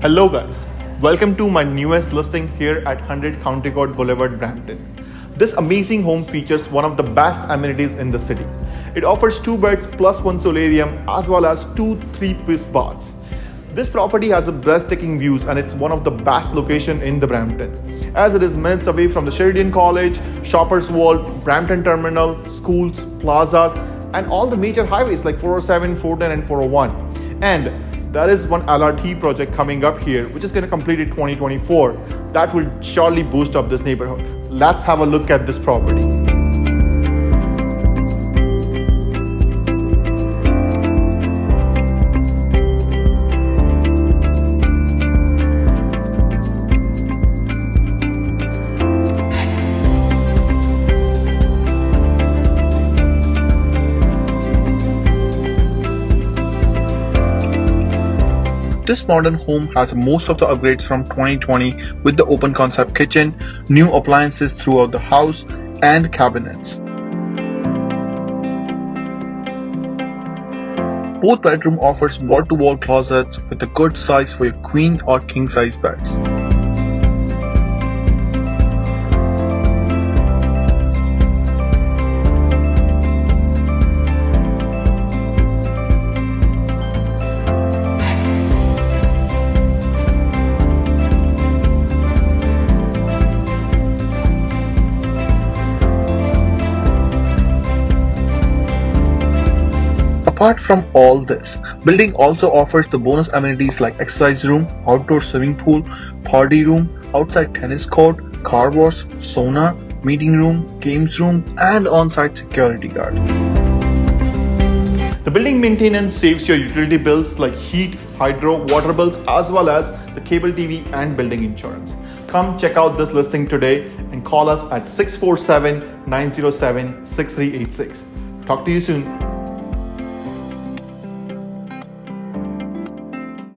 Hello guys, welcome to my newest listing here at 100 County Court Boulevard, Brampton. This amazing home features one of the best amenities in the city. It offers 2 beds plus 1 solarium as well as 2 3-piece baths. This property has a breathtaking views and it's one of the best location in the Brampton, as it is minutes away from the Sheridan College, Shoppers World, Brampton Terminal, schools, plazas, and all the major highways like 407, 410 and 401. And there is one LRT project coming up here which is going to complete in 2024 that will surely boost up this neighborhood. Let's have a look at this property. This modern home has most of the upgrades from 2020 with the open concept kitchen, new appliances throughout the house, and cabinets. Both bedroom offers wall-to-wall closets with a good size for your queen or king size beds. Apart from all this, building also offers the bonus amenities like exercise room, outdoor swimming pool, party room, outside tennis court, car wash, sauna, meeting room, games room, and on-site security guard. The building maintenance saves your utility bills like heat, hydro, water bills, as well as the cable TV and building insurance. Come check out this listing today and call us at 647-907-6386. Talk to you soon.